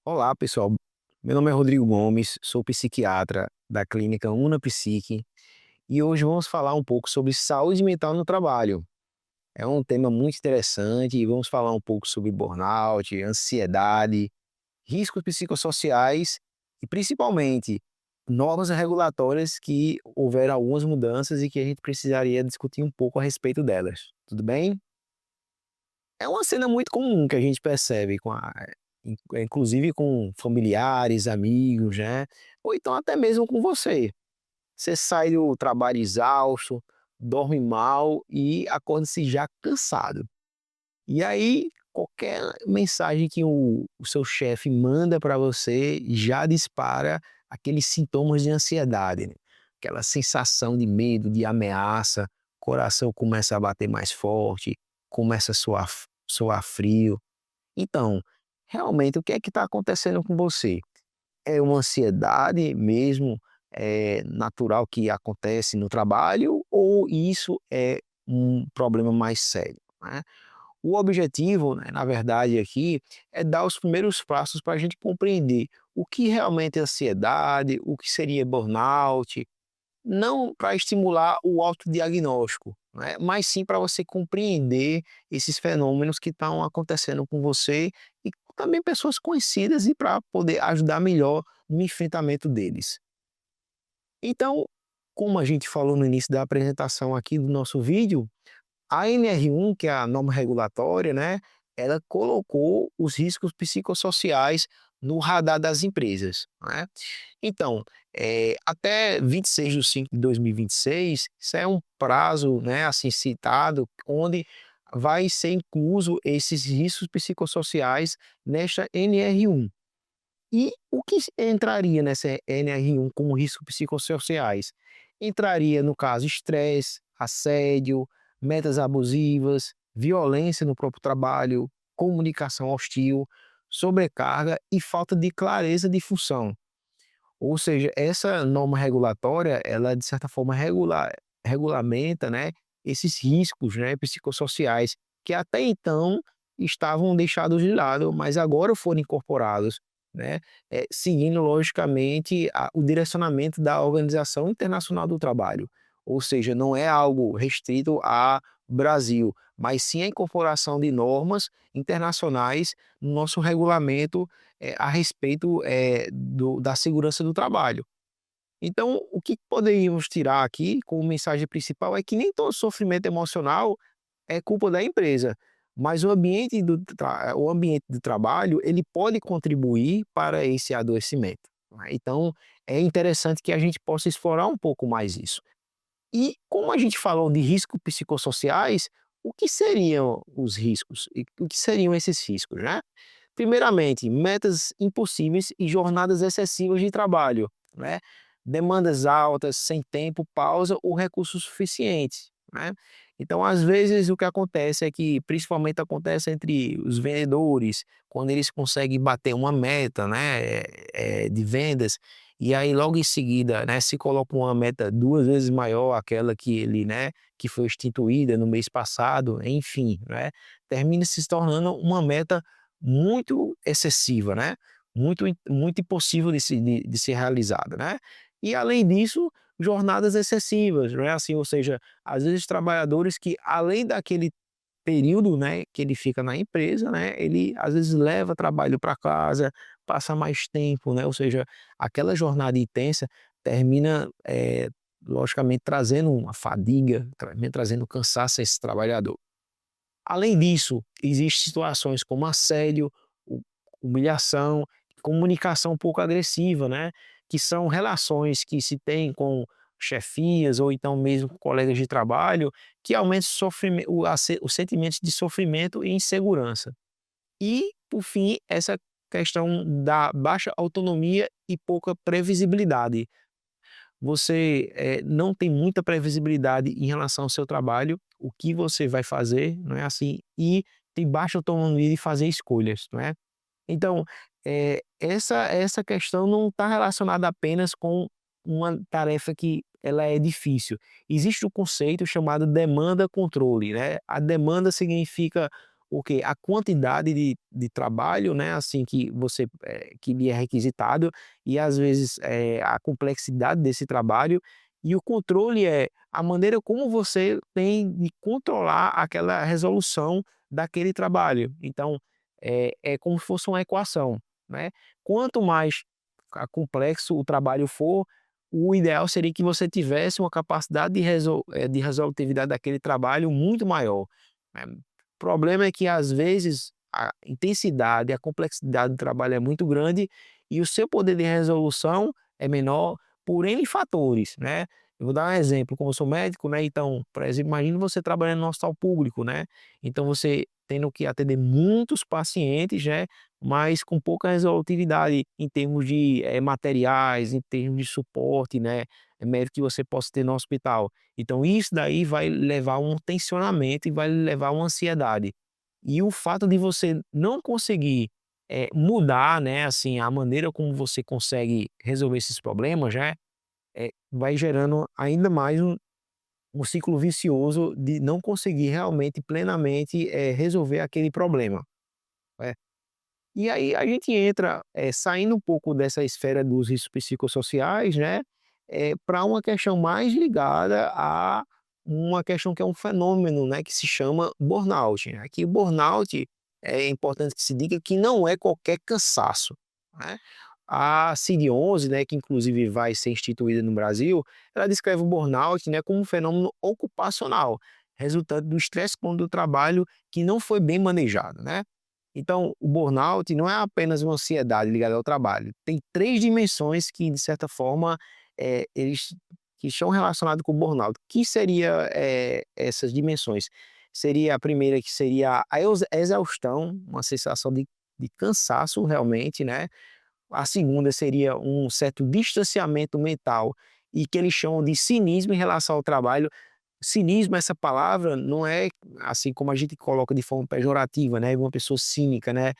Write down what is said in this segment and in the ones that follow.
Olá, pessoal. Meu nome é Rodrigo Gomes, sou psiquiatra da clínica Una Psique e hoje vamos falar um pouco sobre saúde mental no trabalho. É um tema muito interessante e vamos falar um pouco sobre burnout, ansiedade, riscos psicossociais e principalmente normas regulatórias que houveram algumas mudanças e que a gente precisaria discutir um pouco a respeito delas. Tudo bem? É uma cena muito comum que a gente percebe inclusive com familiares, amigos, né, ou então até mesmo com você. Você sai do trabalho exausto, dorme mal e acorda-se já cansado. E aí, qualquer mensagem que o seu chefe manda para você já dispara aqueles sintomas de ansiedade, né? Aquela sensação de medo, de ameaça, coração começa a bater mais forte, começa a suar frio. Então, realmente, o que é que está acontecendo com você? É uma ansiedade mesmo, natural que acontece no trabalho ou isso é um problema mais sério, né? O objetivo, né, na verdade aqui, é dar os primeiros passos para a gente compreender o que realmente é ansiedade, o que seria burnout, não para estimular o autodiagnóstico, né, mas sim para você compreender esses fenômenos que estão acontecendo com você e também pessoas conhecidas e para poder ajudar melhor no enfrentamento deles. Então, como a gente falou no início da apresentação aqui do nosso vídeo, a NR1, que é a norma regulatória, né, ela colocou os riscos psicossociais no radar das empresas, né. Então, até 26/5/2026, isso é um prazo, né, assim, citado, onde vai ser incluso esses riscos psicossociais nesta NR1. E o que entraria nessa NR1 como riscos psicossociais? Entraria, no caso, estresse, assédio, metas abusivas, violência no próprio trabalho, comunicação hostil, sobrecarga e falta de clareza de função. Ou seja, essa norma regulatória, ela de certa forma regulamenta, né, esses riscos, né, psicossociais que até então estavam deixados de lado, mas agora foram incorporados, né, seguindo logicamente o direcionamento da Organização Internacional do Trabalho. Ou seja, não é algo restrito a Brasil, mas sim a incorporação de normas internacionais no nosso regulamento a respeito, da segurança do trabalho. Então, o que poderíamos tirar aqui como mensagem principal é que nem todo sofrimento emocional é culpa da empresa, mas o ambiente do trabalho, ele pode contribuir para esse adoecimento, né. Então, é interessante que a gente possa explorar um pouco mais isso. E como a gente falou de riscos psicossociais, o que seriam os riscos? E o que seriam esses riscos, né? Primeiramente, metas impossíveis e jornadas excessivas de trabalho, né? Demandas altas, sem tempo, pausa ou recursos suficientes, né? Então, às vezes, o que acontece é que, principalmente acontece entre os vendedores, quando eles conseguem bater uma meta, né, de vendas, e aí logo em seguida, né, se coloca uma meta 2 vezes maior aquela que ele, né, que foi instituída no mês passado, enfim, né, termina se tornando uma meta muito excessiva, né, muito impossível de ser realizada, né. E além disso, jornadas excessivas, né, assim, ou seja, às vezes trabalhadores que além daquele período, né, que ele fica na empresa, né, ele às vezes leva trabalho para casa, passa mais tempo, né, ou seja, aquela jornada intensa termina, logicamente trazendo uma fadiga, trazendo cansaço a esse trabalhador. Além disso, existem situações como assédio, hu humilhação, comunicação um pouco agressiva, né, que são relações que se tem com chefias ou então mesmo com colegas de trabalho, que aumentam os sentimentos de sofrimento e insegurança. E, por fim, essa questão da baixa autonomia e pouca previsibilidade. Você, não tem muita previsibilidade em relação ao seu trabalho, o que você vai fazer, não é assim, e tem baixa autonomia de fazer escolhas, não é. Então, essa questão não está relacionada apenas com uma tarefa que ela é difícil. Existe um conceito chamado demanda-controle, né. A demanda significa porque a quantidade de trabalho, né, assim, que você, que lhe é requisitado e às vezes, a complexidade desse trabalho e o controle é a maneira como você tem de controlar aquela resolução daquele trabalho. Então, é como se fosse uma equação, né. Quanto mais complexo o trabalho for, o ideal seria que você tivesse uma capacidade de resolutividade daquele trabalho muito maior, né. O problema é que, às vezes, a intensidade, a complexidade do trabalho é muito grande e o seu poder de resolução é menor por N fatores, né. Eu vou dar um exemplo, como eu sou médico, né, então, por exemplo, imagine você trabalhando no hospital público, né, então você tendo que atender muitos pacientes, né, mas com pouca resolutividade em termos de, materiais, em termos de suporte, né, médico que você possa ter no hospital. Então isso daí vai levar a um tensionamento e vai levar a uma ansiedade. E o fato de você não conseguir, mudar, né, assim, a maneira como você consegue resolver esses problemas, né, vai gerando ainda mais um ciclo vicioso de não conseguir realmente plenamente, resolver aquele problema, né. E aí a gente entra, saindo um pouco dessa esfera dos riscos psicossociais, né, pra uma questão mais ligada a uma questão que é um fenômeno, né, que se chama burnout, né, que o burnout é importante que se diga que não é qualquer cansaço, né. A CID-11, né, que inclusive vai ser instituída no Brasil, ela descreve o burnout, né, como um fenômeno ocupacional, resultante do estresse crônico do trabalho que não foi bem manejado, né. Então, o burnout não é apenas uma ansiedade ligada ao trabalho. Tem 3 dimensões que, de certa forma, eles que estão relacionados com o burnout. Que seria, essas dimensões? Seria a primeira que seria a exaustão, uma sensação de cansaço realmente, né. A segunda seria um certo distanciamento mental e que eles chamam de cinismo em relação ao trabalho. Cinismo, essa palavra não é assim como a gente coloca de forma pejorativa, né, uma pessoa cínica, né,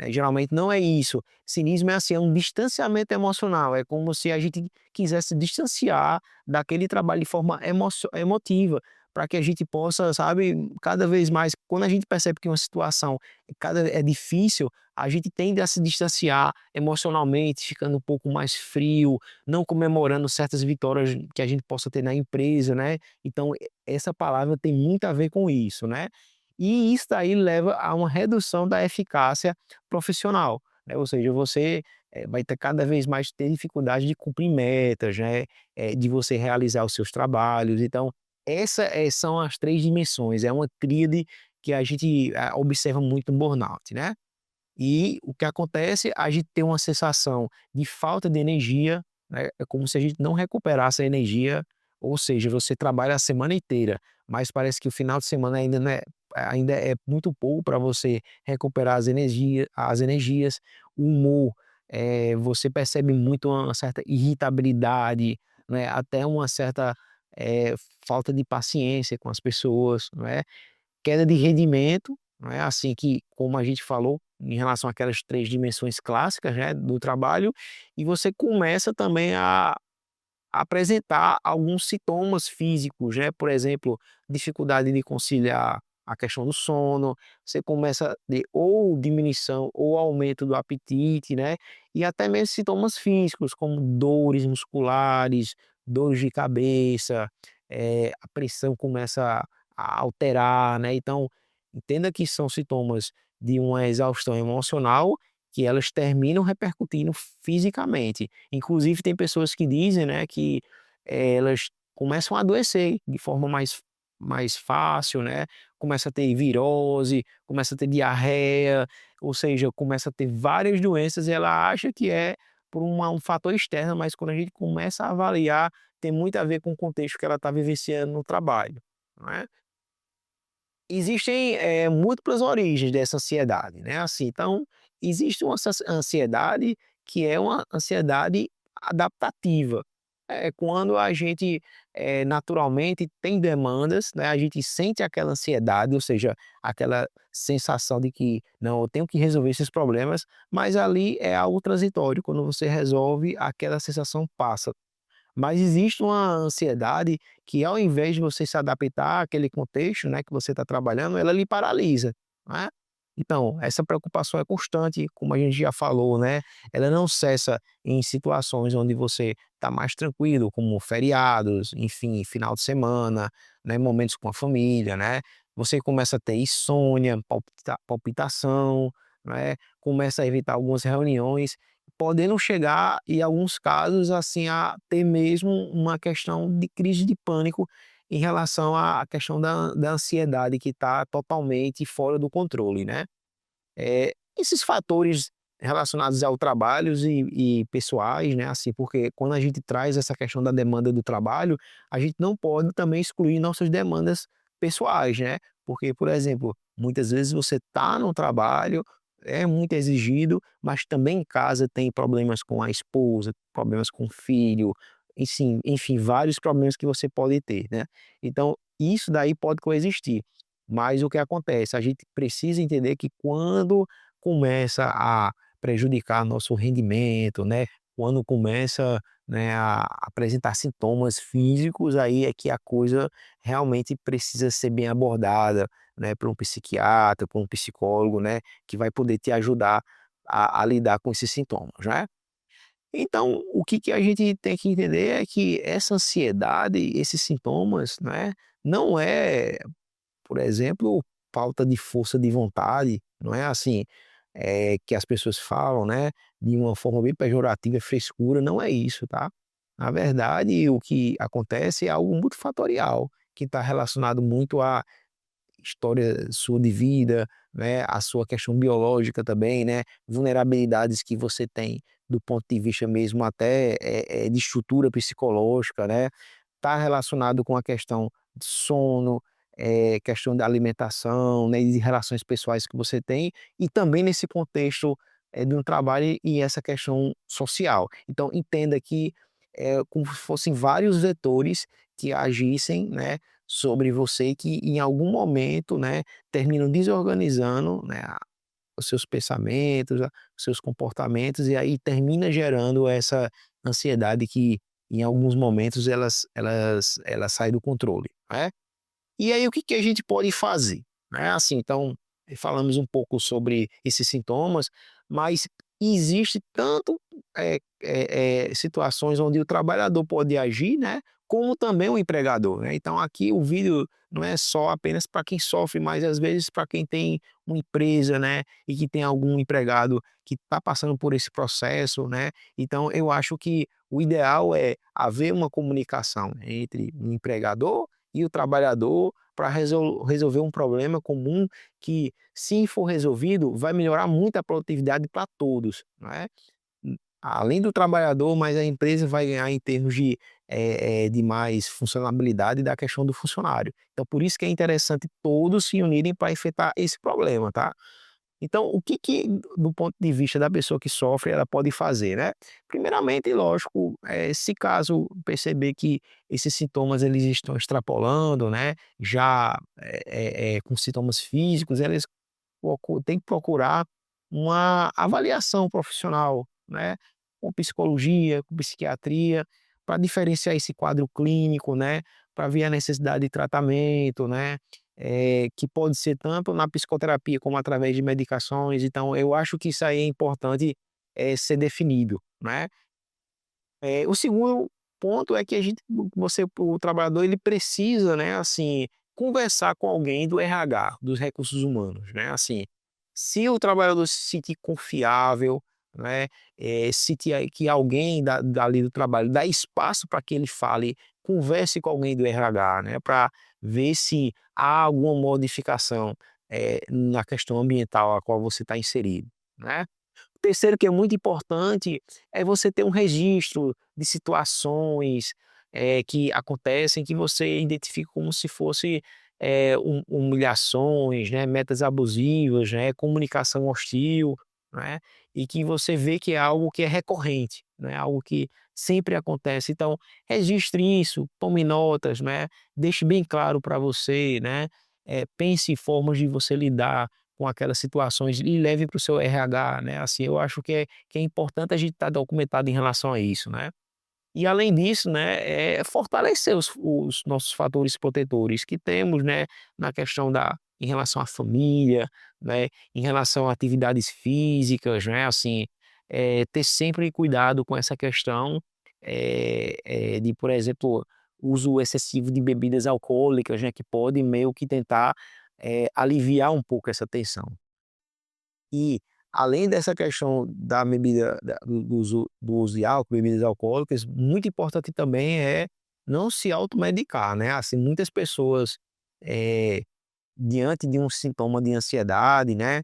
geralmente não é isso. Cinismo é assim, é um distanciamento emocional, é como se a gente quisesse distanciar daquele trabalho de forma emotiva, para que a gente possa, sabe, cada vez mais quando a gente percebe que uma situação é difícil, a gente tende a se distanciar emocionalmente, ficando um pouco mais frio, não comemorando certas vitórias que a gente possa ter na empresa, né. Então, essa palavra tem muito a ver com isso, né. E isso daí leva a uma redução da eficácia profissional, né, ou seja, você, vai ter cada vez mais ter dificuldade de cumprir metas, né, de você realizar os seus trabalhos, então essa, são as 3 dimensões, é uma tríade que a gente, observa muito no burnout, né. E o que acontece, a gente tem uma sensação de falta de energia, né, é como se a gente não recuperasse a energia, ou seja, você trabalha a semana inteira, mas parece que o final de semana ainda é muito pouco para você recuperar as energias, o humor, você percebe muito uma certa irritabilidade, né, até uma certa, eh, falta de paciência com as pessoas, não é. Queda de rendimento, não é, assim que como a gente falou, em relação àquelas 3 dimensões clássicas, né, do trabalho, e você começa também a apresentar alguns sintomas físicos, né, por exemplo, dificuldade de conciliar a questão do sono, você começa a ter ou diminuição ou aumento do apetite, né, e até mesmo sintomas físicos, como dores musculares, dores de cabeça, a pressão começa a alterar, né, então entenda que são sintomas de uma exaustão emocional que elas terminam repercutindo fisicamente. Inclusive tem pessoas que dizem, né, que elas começam a adoecer de forma mais fácil, né, começa a ter virose, começa a ter diarreia, ou seja, começa a ter várias doenças e ela acha que é por um fator externo, mas quando a gente começa a avaliar, tem muito a ver com o contexto que ela está vivenciando no trabalho, não é. Existem, múltiplas origens dessa ansiedade, né, assim, então, existe uma ansiedade que é uma ansiedade adaptativa. É quando a gente, naturalmente tem demandas, né, a gente sente aquela ansiedade, ou seja, aquela sensação de que: "Não, eu tenho que resolver esses problemas", mas ali é algo transitório, quando você resolve, aquela sensação passa. Mas existe uma ansiedade que ao invés de você se adaptar àquele contexto, né, que você está trabalhando, ela lhe paralisa. né. Então, essa preocupação é constante, como a gente já falou, né, ela não cessa em situações onde você está mais tranquilo, como feriados, enfim, final de semana, né, momentos com a família, né. Você começa a ter insônia, palpitação, né, começa a evitar algumas reuniões, podendo chegar, em alguns casos, assim, a ter mesmo uma questão de crise de pânico em relação à questão da ansiedade que está totalmente fora do controle, né. Esses fatores relacionados ao trabalhos e pessoais, né, assim, porque quando a gente traz essa questão da demanda do trabalho, a gente não pode também excluir nossas demandas pessoais, né. Porque, por exemplo, muitas vezes você está no trabalho, é muito exigido, mas também em casa tem problemas com a esposa, problemas com o filho, enfim, vários problemas que você pode ter, né. Então, isso daí pode coexistir. Mas o que acontece? A gente precisa entender que quando começa a prejudicar nosso rendimento, né, quando começa, né, a apresentar sintomas físicos, aí é que a coisa realmente precisa ser bem abordada, né, por um psiquiatra, por um psicólogo, né, que vai poder te ajudar a lidar com esses sintomas, né. Então, o que a gente tem que entender é que essa ansiedade, esses sintomas, né, não é, por exemplo, falta de força de vontade, não é assim, que as pessoas falam, né, de uma forma bem pejorativa, é frescura, não é isso, tá. Na verdade, o que acontece é algo multifatorial, que está relacionado muito à história sua de vida, né, a sua questão biológica também, né, vulnerabilidades que você tem do ponto de vista mesmo até, de estrutura psicológica, né, está relacionado com a questão de sono, questão da alimentação, né, e de relações pessoais que você tem, e também nesse contexto, de um trabalho e essa questão social. Então entenda que é como se fossem vários vetores que agissem, né, sobre você que em algum momento, né, terminam desorganizando, né, os seus pensamentos, os seus comportamentos, e aí termina gerando essa ansiedade que em alguns momentos ela sai do controle, né. E aí o que a gente pode fazer? Né, assim, então, falamos um pouco sobre esses sintomas, mas existe tanto, situações onde o trabalhador pode agir, né, como também o empregador, né. Então aqui o vídeo não é só apenas para quem sofre, mas às vezes para quem tem uma empresa, né, e que tem algum empregado que está passando por esse processo, né. Então eu acho que o ideal é haver uma comunicação entre o empregador e o trabalhador para resolver um problema comum que, se for resolvido, vai melhorar muito a produtividade para todos, não é? Além do trabalhador, mas a empresa vai ganhar em termos de mais funcionalidade da questão do funcionário. Então por isso que é interessante todos se unirem para enfrentar esse problema, tá? Então, o que do ponto de vista da pessoa que sofre, ela pode fazer, né? Primeiramente, lógico, se caso perceber que esses sintomas eles estão extrapolando, né, já com sintomas físicos, eles têm que procurar uma avaliação profissional, né, com psicologia, com psiquiatria, para diferenciar esse quadro clínico, né, para ver a necessidade de tratamento, né, que pode ser tanto na psicoterapia como através de medicações. Então eu acho que isso aí é importante, ser definido, né. O segundo ponto é que o trabalhador ele precisa, né, assim, conversar com alguém do RH, dos recursos humanos, né, assim, se o trabalhador se sentir confiável, né, sentir aí que alguém dali do trabalho dá espaço para que ele fale, converse com alguém do RH, né, para ver se há alguma modificação, na questão ambiental a qual você está inserido, né. Terceiro, que é muito importante, é você ter um registro de situações, que acontecem, que você identifica como se fosse, humilhações, né, metas abusivas, né, comunicação hostil, né, e que você vê que é algo que é recorrente, né, algo que sempre acontece. Então, registre isso, tome notas, né, deixe bem claro para você, né, pense em formas de você lidar com aquelas situações e leve para o seu RH, né, assim, eu acho que é importante a gente estar documentado em relação a isso, né. E além disso, né, fortalecer os nossos fatores protetores que temos, né, na questão em relação à família, né, em relação a atividades físicas, né, assim, ter sempre cuidado com essa questão, de, por exemplo, uso excessivo de bebidas alcoólicas, né, que pode meio que tentar, aliviar um pouco essa tensão. E, além dessa questão da bebida do uso de álcool, bebidas alcoólicas, muito importante também é não se automedicar, né, assim, muitas pessoas, eh, diante de um sintoma de ansiedade, né,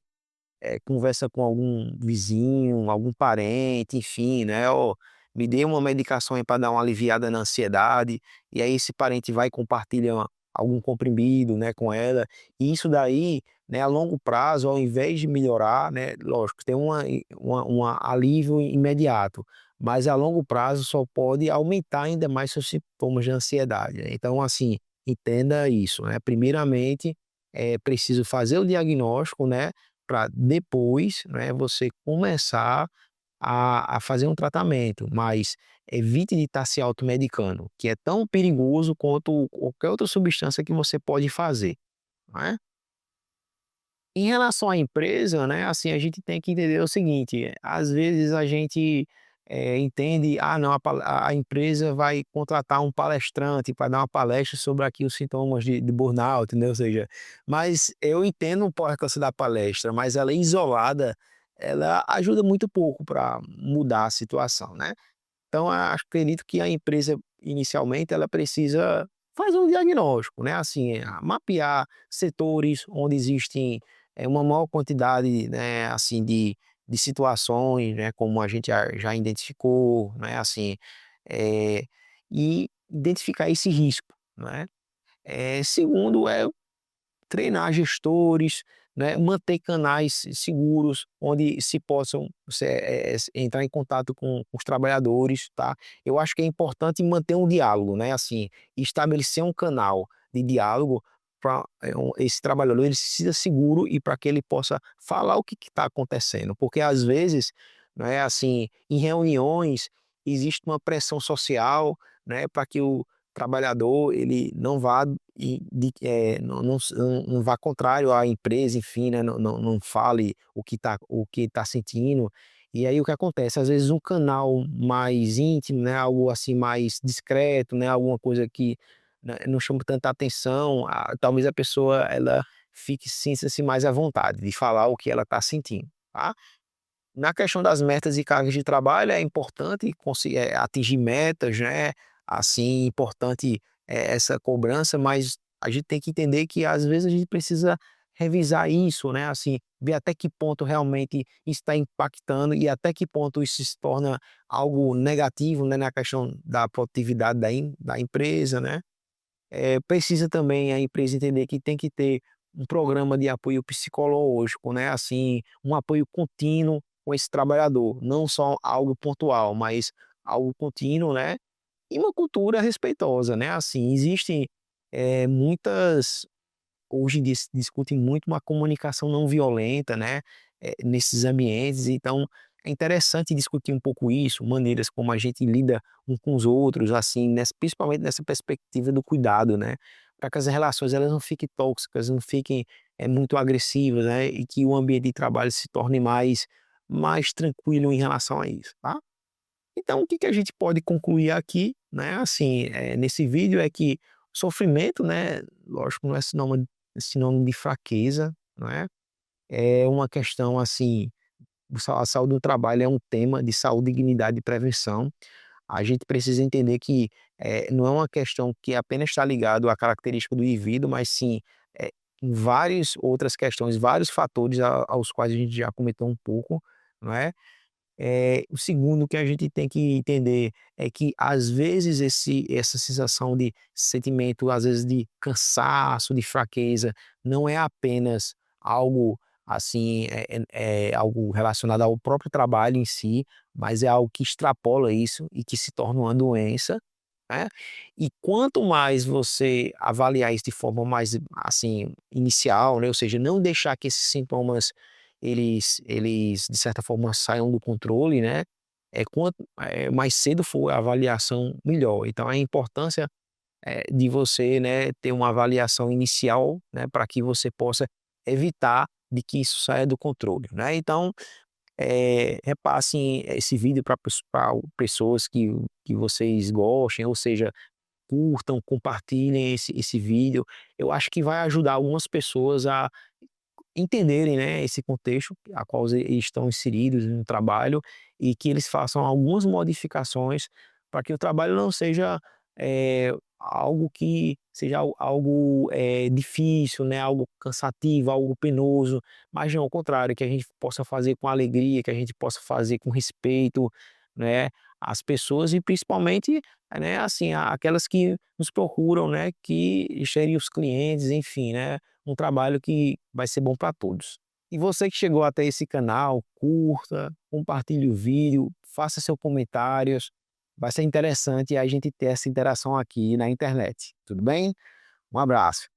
conversa com algum vizinho, algum parente, enfim, né, "Ó, me dê uma medicação aí pra dar uma aliviada na ansiedade", e aí esse parente vai e compartilha algum comprimido, né, com ela, e isso daí, né, a longo prazo, ao invés de melhorar, né, lógico, tem alívio imediato, mas a longo prazo só pode aumentar ainda mais seus sintomas de ansiedade, né. Então, assim, entenda isso, né, primeiramente, é preciso fazer o diagnóstico, né, para depois, né, você começar a fazer um tratamento, mas evite de estar se automedicando, que é tão perigoso quanto qualquer outra substância que você pode fazer, não é? Em relação à empresa, né, assim, a gente tem que entender o seguinte, às vezes a gente, entende: "Ah, não, a empresa vai contratar um palestrante para dar uma palestra sobre aqui os sintomas de burnout", né, ou seja, mas eu entendo o alcance da palestra, mas ela isolada, ela ajuda muito pouco para mudar a situação, né. Então, acredito que a empresa, inicialmente, ela precisa fazer um diagnóstico, né, assim, mapear setores onde existem, uma maior quantidade, né, assim, de situações, né, como a gente já identificou, né, assim, eh, e identificar esse risco, né. Segundo treinar gestores, né, manter canais seguros onde se possam entrar em contato com os trabalhadores, tá. Eu acho que é importante manter um diálogo, né, assim, estabelecer um canal de diálogo para esse trabalhador ele se sinta seguro e para que ele possa falar o que está acontecendo, porque às vezes, né, assim, em reuniões existe uma pressão social, né, para que o trabalhador ele não vá não vá contrário à empresa, enfim, né, não fale o que tá sentindo. E aí o que acontece, às vezes um canal mais íntimo, né, algo assim mais discreto, né, alguma coisa que, né, não chama tanta atenção, talvez a pessoa ela sinta-se mais à vontade de falar o que ela está sentindo, tá. Na questão das metas e cargas de trabalho, é importante atingir metas, né, assim, importante, essa cobrança, mas a gente tem que entender que, às vezes, a gente precisa revisar isso, né, assim, ver até que ponto realmente está impactando e até que ponto isso se torna algo negativo, né, na questão da produtividade da empresa, né. Precisa também a empresa entender que tem que ter um programa de apoio psicológico, né, assim, um apoio contínuo com esse trabalhador, não só algo pontual, mas algo contínuo, né, e uma cultura respeitosa, né, assim, existem, muitas hoje em dia se discute muito uma comunicação não violenta, né, nesses ambientes, então é interessante discutir um pouco isso, maneiras como a gente lida um com os outros, assim, principalmente nessa perspectiva do cuidado, né, para que as relações elas não fiquem tóxicas, não fiquem, muito agressivas, né, e que o ambiente de trabalho se torne mais tranquilo em relação a isso, tá. Então o que que a gente pode concluir aqui, né, assim, nesse vídeo é que sofrimento, né, lógico, não é sinônimo de fraqueza, não é? É uma questão, assim, a saúde do trabalho é um tema de saúde, dignidade e prevenção. A gente precisa entender que, não é uma questão que apenas está ligado à característica do indivíduo, mas sim, em várias outras questões, vários fatores aos quais a gente já comentou um pouco, não é? O segundo que a gente tem que entender é que, às vezes, essa sensação de sentimento, às vezes, de cansaço, de fraqueza, não é apenas algo, assim, algo relacionado ao próprio trabalho em si, mas é algo que extrapola isso e que se torna uma doença, né. E quanto mais você avaliar isso de forma mais, assim, inicial, né, ou seja, não deixar que esses sintomas eles de certa forma saiam do controle, né, quanto mais cedo for a avaliação, melhor. Então a importância, de você, né, ter uma avaliação inicial, né, para que você possa evitar de que isso saia do controle, né. Então, repassem esse vídeo para pessoas que vocês gostem, ou seja, curtam, compartilhem esse vídeo. Eu acho que vai ajudar algumas pessoas a entenderem, né, esse contexto a qual eles estão inseridos no trabalho, e que eles façam algumas modificações para que o trabalho não seja, algo que seja algo, difícil, né, algo cansativo, algo penoso, mas não, ao contrário, que a gente possa fazer com alegria, que a gente possa fazer com respeito, né, às pessoas, e principalmente, né, assim, aquelas que nos procuram, né, que serem os clientes, enfim, né, um trabalho que vai ser bom para todos. E você que chegou até esse canal, curta, compartilhe o vídeo, faça seus comentários, vai ser interessante a gente ter essa interação aqui na internet, tudo bem? Um abraço.